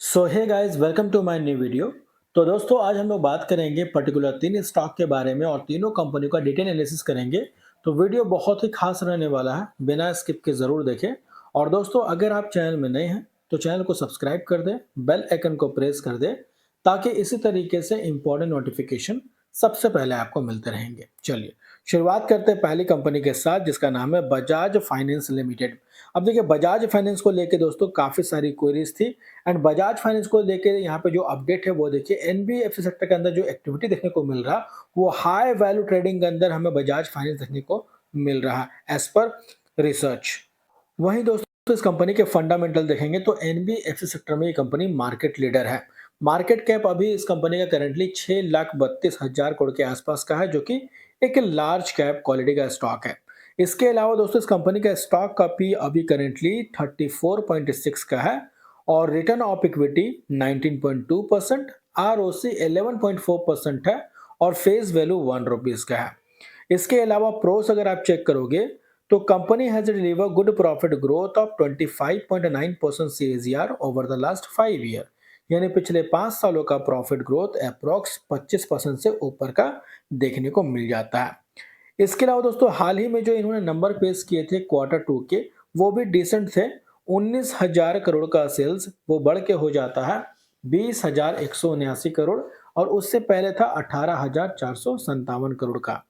So hey guys, welcome to my new video. तो दोस्तों, आज हम लोग बात करेंगे पर्टिकुलर तीन स्टॉक के बारे में और तीनों कंपनियों का डिटेल एनालिसिस करेंगे। तो वीडियो बहुत ही खास रहने वाला है, बिना स्किप के ज़रूर देखें। और दोस्तों, अगर आप चैनल में नए हैं तो चैनल को सब्सक्राइब कर दें, बेल आइकन को प्रेस कर दें, ताकि इसी तरीके से इंपॉर्टेंट नोटिफिकेशन सबसे पहले आपको मिलते रहेंगे। चलिए शुरुआत करते हैं पहली कंपनी के साथ, जिसका नाम है बजाज फाइनेंस लिमिटेड। अब देखिए, बजाज फाइनेंस को लेके दोस्तों काफ़ी सारी क्वेरीज थी एंड बजाज फाइनेंस को लेके यहाँ पे जो अपडेट है वो देखिए, एनबीएफसी सेक्टर के अंदर जो एक्टिविटी देखने को मिल रहा, वो हाई वैल्यू ट्रेडिंग के अंदर हमें बजाज फाइनेंस देखने को मिल रहा एज पर रिसर्च। वहीं दोस्तों, इस कंपनी के फंडामेंटल देखेंगे तो एनबीएफसी सेक्टर में ये कंपनी मार्केट लीडर है। मार्केट कैप अभी इस कंपनी का करंटली 6,32,000 करोड़ के आसपास का है, जो कि एक लार्ज कैप क्वालिटी का स्टॉक है। इसके अलावा दोस्तों, इस कंपनी का स्टॉक का पी अभी करंटली 34.6 का है और रिटर्न ऑफ इक्विटी 19.2%, आरओसी 11.4% है और फेस वैल्यू 1 रुपीज का है। इसके अलावा प्रोस अगर आप चेक करोगे तो company has deliver good profit growth of 25.9% CAGR over the last 5 year, यानी पिछले 5 सालों का प्रॉफिट ग्रोथ अप्रॉक्स 25% से ऊपर का देखने को मिल जाता है। इसके अलावा दोस्तों, हाल ही में जो इन्होंने नंबर पेश किए थे क्वार्टर 2 के, वो भी डिसेंट थे। 19,000 करोड़ का सेल्स वो बढ़ के हो जाता है 20,179 करोड़ और उससे पहले था 18,457 करोड़ का।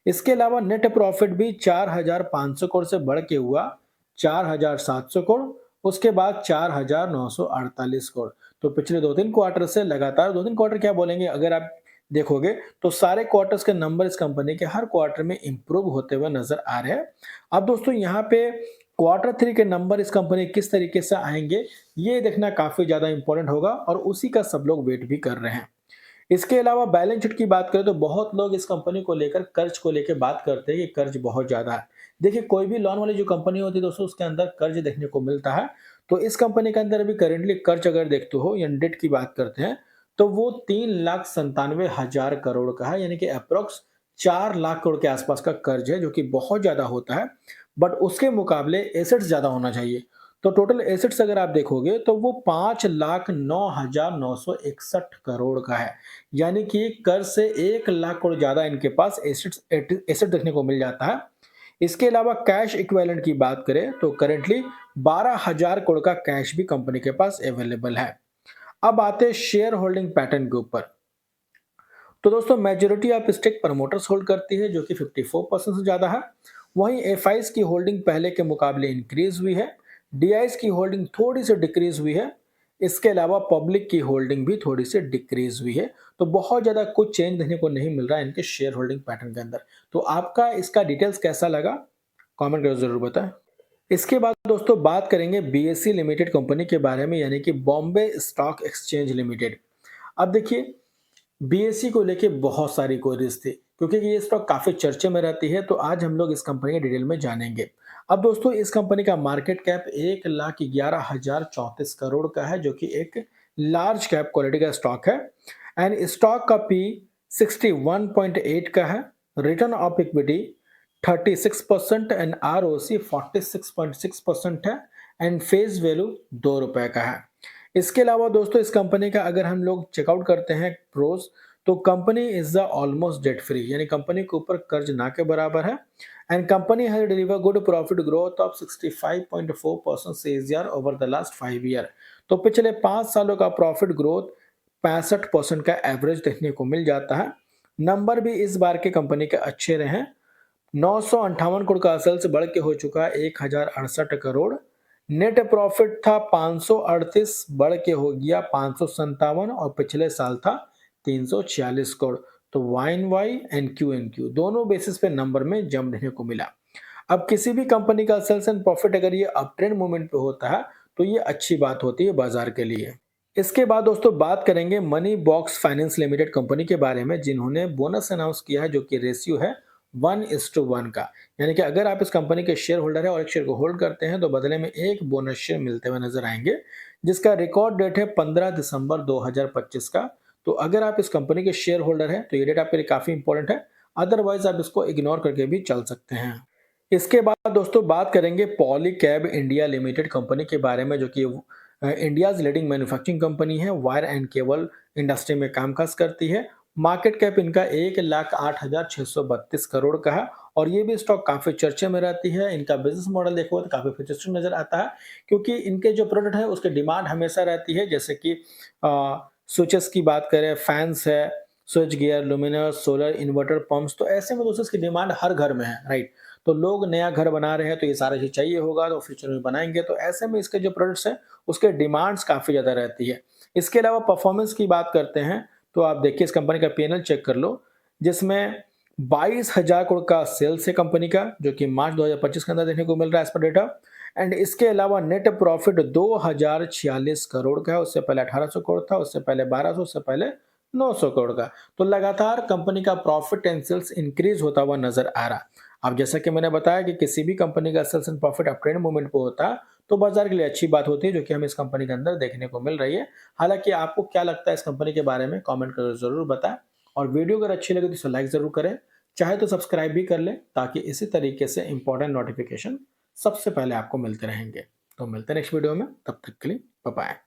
इसके अलावा नेट प्रॉफिट भी 4,500 करोड़ से बढ़ के हुआ 4,700 करोड़, उसके बाद 4,948 करोड़। तो पिछले 2-3 क्वार्टर से लगातार 2-3 क्वार्टर क्या बोलेंगे, अगर आप देखोगे तो सारे क्वार्टर्स के नंबर इस कंपनी के हर क्वार्टर में इंप्रूव होते हुए नजर आ रहे हैं। अब दोस्तों, यहाँ पे क्वार्टर 3 के नंबर इस कंपनी किस तरीके से आएंगे, ये देखना काफी ज्यादा इंपॉर्टेंट होगा और उसी का सब लोग वेट भी कर रहे हैं। इसके अलावा बैलेंस शीट की बात करें तो बहुत लोग इस कंपनी को लेकर कर्ज को लेकर बात करते हैं कि कर्ज बहुत ज्यादा है। देखिए, कोई भी लोन वाली जो कंपनी होती है दोस्तों, उसके अंदर कर्ज देखने को मिलता है। तो इस कंपनी के अंदर अभी करेंटली कर्ज अगर देखते हो या डेट की बात करते हैं तो वो 3,97,000 करोड़ का है, यानी कि अप्रोक्स 4 लाख करोड़ के आसपास का कर्ज है, जो कि बहुत ज्यादा होता है। बट उसके मुकाबले एसेट्स ज्यादा होना चाहिए। तो टोटल एसेट्स अगर आप देखोगे तो वो 5,09,961 करोड़ का है, यानी कि कर्ज से 1 लाख करोड़ ज्यादा इनके पास एसेट देखने को मिल जाता है। इसके अलावा कैश इक्विवेलेंट की बात करें तो करेंटली 12,000 करोड़ का कैश भी कंपनी के पास अवेलेबल है। अब आते हैं शेयर होल्डिंग पैटर्न के ऊपर। तो दोस्तों, majority of stake promoters hold करती है, जो कि 54% से ज्यादा है। वहीं एफआईज की होल्डिंग पहले के मुकाबले इंक्रीज हुई है। डीआईज की होल्डिंग थोड़ी सी डिक्रीज हुई है। इसके अलावा पब्लिक की होल्डिंग भी थोड़ी सी डिक्रीज हुई है। तो बहुत ज्यादा कुछ चेंज देखने को नहीं मिल रहा है इनके शेयर होल्डिंग पैटर्न के अंदर। तो आपका इसका डिटेल्स कैसा लगा, कमेंट करके जरूर बताएं। इसके बाद दोस्तों बात करेंगे बीएसई लिमिटेड कंपनी के बारे में, यानी कि बॉम्बे स्टॉक एक्सचेंज लिमिटेड। अब देखिए, बीएसई को लेके बहुत सारी क्वेरीज थी, क्योंकि ये स्टॉक काफी चर्चे में रहती है। तो आज हम लोग इस कंपनी के डिटेल में जानेंगे। अब दोस्तों, इस कंपनी का मार्केट कैप 1,11,034 करोड़ का है, जो कि एक लार्ज कैप क्वालिटी का स्टॉक है। एंड स्टॉक का पी 61.8 का है। Return of equity 36% and ROC 46.6% है। एंड फेस वैल्यू 2 रुपए का है। इसके अलावा दोस्तों, इस कंपनी का अगर हम लोग चेकआउट करते हैं प्रोस, तो company is the almost debt free, यानी कंपनी के ऊपर कर्ज ना के बराबर है। And company has deliver good profit growth of 65.4% CAGR over the last 5 year. तो पिछले 5 सालों का प्रॉफिट ग्रोथ 65% का एवरेज देखने को मिल जाता है। नंबर भी इस बार के कंपनी के अच्छे रहे हैं। 958 करोड़ का सेल्स बढ़ के हो चुका है 1,068 करोड़। नेट प्रॉफिट था 538, बढ़ के हो गया 557 और पिछले साल था 346 करोड़। तो Y on Y and Q on Q दोनों बेसिस पे नंबर में जंप देखने को मिला। अब किसी भी कंपनी का सेल्स एंड प्रॉफिट अगर ये अप ट्रेंड मूवमेंट पे होता है तो ये अच्छी बात होती है बाजार के लिए। इसके बाद दोस्तों बात करेंगे money box finance limited company के बारे में, जिन्होंने बोनस अनाउंस किया है, जो कि रेशियो है 1:1 का। यानी कि अगर आप इस कंपनी के शेयर होल्डर है और एक शेयर को होल्ड करते हैं तो बदले में एक बोनस शेयर मिलते हुए नजर आएंगे, जिसका रिकॉर्ड डेट है 15 दिसंबर 2025 का। तो अगर आप इस कंपनी के शेयर होल्डर हैं तो ये डेट आपके लिए काफी इंपॉर्टेंट है, अदरवाइज आप इसको इग्नोर करके भी चल सकते हैं। इसके बाद दोस्तों बात करेंगे पॉलीकैब इंडिया लिमिटेड कंपनी के बारे में, जो कि इंडियाज़ लीडिंग मैन्युफैक्चरिंग कंपनी है, वायर एंड केबल इंडस्ट्री में कामकाज करती है। मार्केट कैप इनका 1,08,632 करोड़ का है और ये भी स्टॉक काफ़ी चर्चे में रहती है। इनका बिज़नेस मॉडल देखो तो काफ़ी इंटरेस्टिंग नज़र आता है क्योंकि इनके जो प्रोडक्ट है उसकी डिमांड हमेशा रहती है, जैसे कि स्विचेस की बात करें, फैन्स है, switch gear, luminous, solar inverter, pumps, तो ऐसे में दोस्तों इसकी डिमांड हर घर में है, राइट? तो लोग नया घर बना रहे हैं तो ये सारा चीज़ चाहिए होगा, तो फ्यूचर में बनाएँगे, तो ऐसे में इसके जो प्रोडक्ट्स हैं उसके डिमांड्स काफ़ी ज़्यादा रहती है। इसके अलावा परफॉर्मेंस की बात करते हैं तो आप देखिए इस कंपनी का पी&एल चेक कर लो, जिसमें 22,000 करोड़ का सेल्स है कंपनी का, जो कि मार्च 2025 के अंदर देखने को मिल रहा है एज़ पर डेटा। एंड इसके अलावा नेट प्रॉफिट 2,046 करोड़ का है, उससे पहले 1,800 करोड़ था, उससे पहले 1,200, उससे पहले 900 करोड़ का। तो लगातार कंपनी का प्रॉफिट एंड सेल्स इंक्रीज होता हुआ नजर आ रहा। अब जैसा कि मैंने बताया कि किसी भी कंपनी का sales and profit uptrend movement पे होता है, तो बाजार के लिए अच्छी बात होती है, जो कि हमें इस कंपनी के अंदर देखने को मिल रही है। हालांकि आपको क्या लगता है इस कंपनी के बारे में कमेंट करके जरूर बताएं और वीडियो अगर अच्छी लगे तो इसे लाइक जरूर करें, चाहे तो सब्सक्राइब भी कर लें ताकि इसी तरीके से इंपॉर्टेंट नोटिफिकेशन सबसे पहले आपको मिलते रहेंगे। तो मिलते हैं नेक्स्ट वीडियो में, तब तक के लिए बाय बाय।